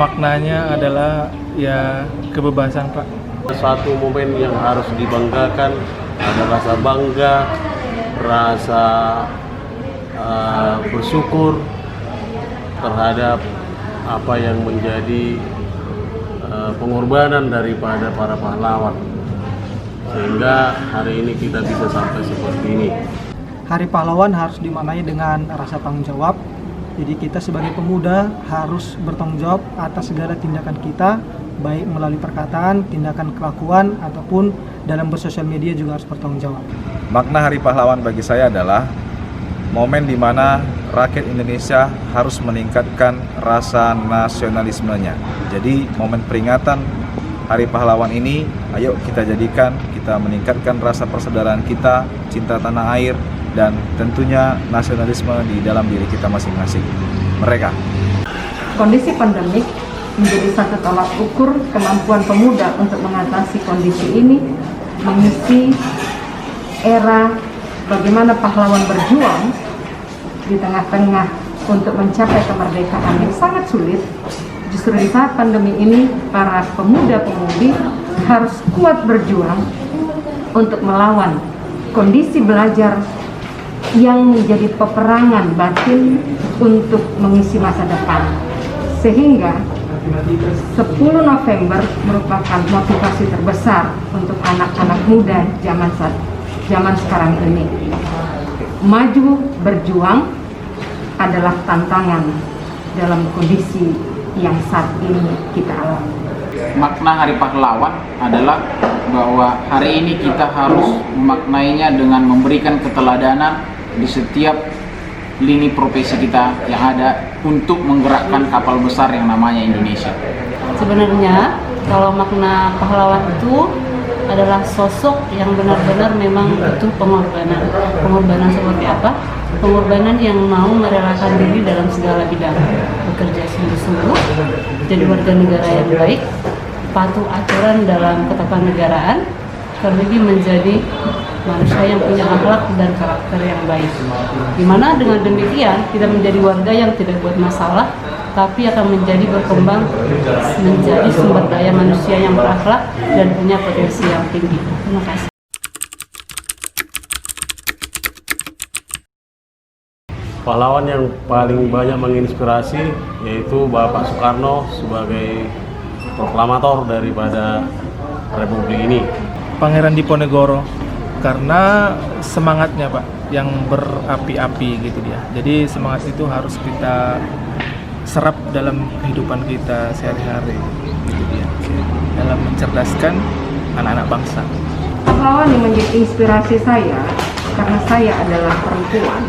maknanya adalah ya kebebasan, Pak. Satu momen yang harus dibanggakan, ada rasa bangga, rasa bersyukur terhadap apa yang menjadi pengorbanan daripada para pahlawan, sehingga hari ini kita bisa sampai seperti ini. Hari Pahlawan harus dimaknai dengan rasa tanggung jawab. Jadi kita sebagai pemuda harus bertanggung jawab atas segala tindakan kita, baik melalui perkataan, tindakan kelakuan, ataupun dalam bersosial media juga harus bertanggung jawab. Makna Hari Pahlawan bagi saya adalah momen di mana rakyat Indonesia harus meningkatkan rasa nasionalismenya. Jadi momen peringatan Hari Pahlawan ini, ayo kita jadikan, kita meningkatkan rasa persaudaraan kita, cinta tanah air, dan tentunya nasionalisme di dalam diri kita masing-masing. Mereka. Kondisi pandemik menjadi satu tolak ukur kemampuan pemuda untuk mengatasi kondisi ini, mengisi era bagaimana pahlawan berjuang di tengah-tengah untuk mencapai kemerdekaan yang sangat sulit. Justru di saat pandemi ini, para pemuda-pemudi harus kuat berjuang untuk melawan kondisi belajar yang menjadi peperangan batin untuk mengisi masa depan. Sehingga 10 November merupakan motivasi terbesar untuk anak-anak muda zaman sekarang ini. Maju berjuang adalah tantangan dalam kondisi yang saat ini kita alami. Makna Hari Pahlawan adalah bahwa hari ini kita harus memaknainya dengan memberikan keteladanan di setiap lini profesi kita yang ada untuk menggerakkan kapal besar yang namanya Indonesia. Sebenarnya kalau makna pahlawan itu adalah sosok yang benar-benar memang butuh pengorbanan. Pengorbanan seperti apa? Pengorbanan yang mau merelakan diri dalam segala bidang, bekerja sungguh-sungguh, jadi warga negara yang baik, patuh aturan dalam ketatanegaraan, terlebih menjadi manusia yang punya akhlak dan karakter yang baik. Dimana dengan demikian kita menjadi warga yang tidak buat masalah, tapi akan menjadi berkembang menjadi sumber daya manusia yang berakhlak dan punya potensi yang tinggi. Terima kasih. Pahlawan yang paling banyak menginspirasi yaitu Bapak Soekarno sebagai proklamator daripada Republik ini. Pangeran Diponegoro, karena semangatnya, Pak, yang berapi-api gitu dia. Jadi semangat itu harus kita serap dalam kehidupan kita sehari-hari gitu dia, dalam mencerdaskan anak-anak bangsa. Pahlawan yang menjadi inspirasi saya karena saya adalah perempuan.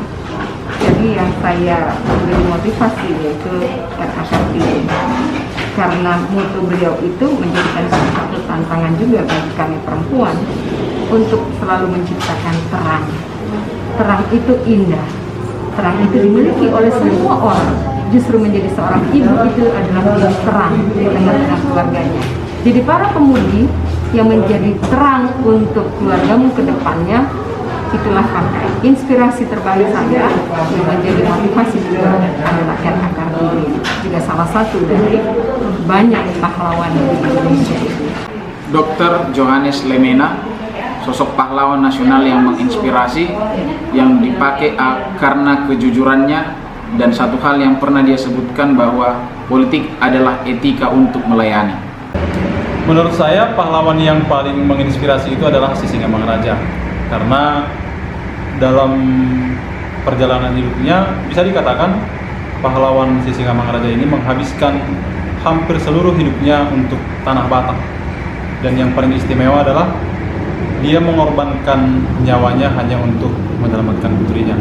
Jadi yang saya menjadi motivasi yaitu RA Kartini. Karena mutu beliau itu menjadikan satu tantangan juga bagi kami perempuan untuk selalu menciptakan terang. Terang itu indah. Terang itu dimiliki oleh semua orang. Justru menjadi seorang ibu itu adalah menjadi terang di tengah-tengah keluarganya. Jadi para pemudi yang menjadi terang untuk keluargamu ke depannya, itulah inspirasi terbaik saya yang menjadi motivasi juga adalah RA Kartini, juga salah satu dari banyak pahlawan di Indonesia itu. Dr. Johannes Lemena, sosok pahlawan nasional yang menginspirasi, yang dipakai karena kejujurannya, dan satu hal yang pernah dia sebutkan bahwa politik adalah etika untuk melayani. Menurut saya pahlawan yang paling menginspirasi itu adalah Sisingamangaraja, karena dalam perjalanan hidupnya bisa dikatakan pahlawan Sisingamangaraja ini menghabiskan hampir seluruh hidupnya untuk tanah Batak, dan yang paling istimewa adalah dia mengorbankan nyawanya hanya untuk menyelamatkan putrinya.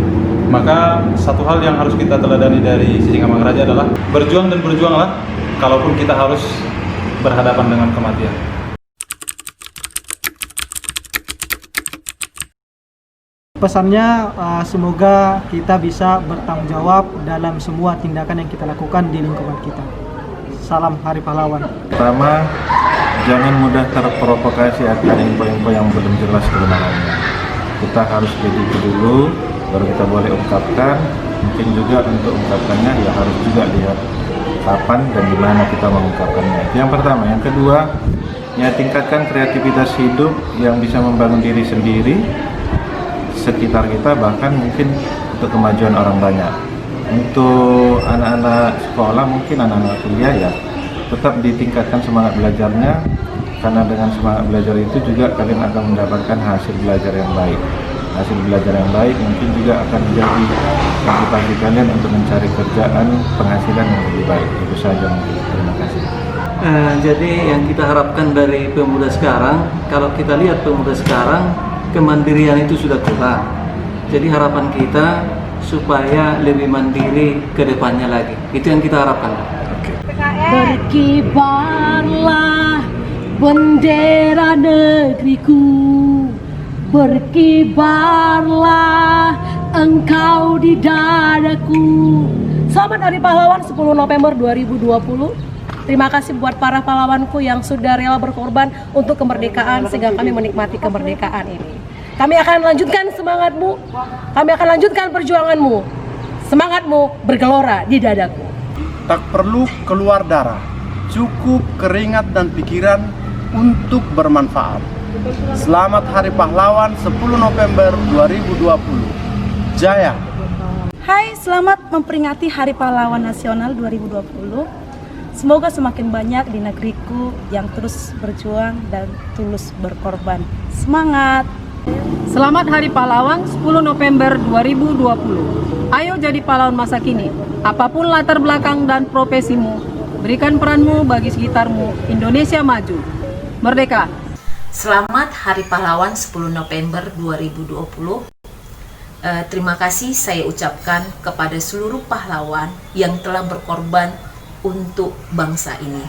Maka satu hal yang harus kita teladani dari Sisingamangaraja adalah berjuang dan berjuanglah, kalaupun kita harus berhadapan dengan kematian. Pesannya semoga kita bisa bertanggung jawab dalam semua tindakan yang kita lakukan di lingkungan kita. Salam Hari Pahlawan. Pertama, jangan mudah terprovokasi akan info-info yang belum jelas kebenarannya. Kita harus teliti dulu, baru kita boleh ungkapkan. Mungkin juga untuk ungkapannya ya harus juga lihat kapan dan di mana kita mengungkapkannya. Itu yang pertama. Yang kedua, ya tingkatkan kreativitas hidup yang bisa membangun diri sendiri, sekitar kita, bahkan mungkin untuk kemajuan orang banyak. Untuk anak-anak sekolah, mungkin anak-anak kuliah ya, tetap ditingkatkan semangat belajarnya, karena dengan semangat belajar itu juga kalian akan mendapatkan hasil belajar yang baik. Hasil belajar yang baik mungkin juga akan menjadi motivasi kalian untuk mencari kerjaan penghasilan yang lebih baik. Itu saja mungkin. Terima kasih. Jadi yang kita harapkan dari pemuda sekarang, kalau kita lihat pemuda sekarang, kemandirian itu sudah kurang. Jadi harapan kita supaya lebih mandiri ke depannya lagi. Itu yang kita harapkan. Berkibarlah bendera negeriku, berkibarlah engkau di dadaku. Selamat Hari Pahlawan 10 November 2020. Terima kasih buat para pahlawanku yang sudah rela berkorban untuk kemerdekaan sehingga kami menikmati kemerdekaan ini. Kami akan lanjutkan semangatmu, kami akan lanjutkan perjuanganmu. Semangatmu bergelora di dadaku. Tak perlu keluar darah, cukup keringat dan pikiran untuk bermanfaat. Selamat Hari Pahlawan 10 November 2020. Jaya! Hai, selamat memperingati Hari Pahlawan Nasional 2020. Semoga semakin banyak di negeriku yang terus berjuang dan tulus berkorban. Semangat! Selamat Hari Pahlawan 10 November 2020. Ayo jadi pahlawan masa kini. Apapun latar belakang dan profesimu, berikan peranmu bagi sekitarmu. Indonesia maju. Merdeka! Selamat Hari Pahlawan 10 November 2020. Terima kasih saya ucapkan kepada seluruh pahlawan yang telah berkorban untuk bangsa ini.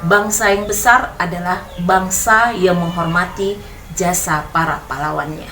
Bangsa yang besar adalah bangsa yang menghormati jasa para pahlawannya.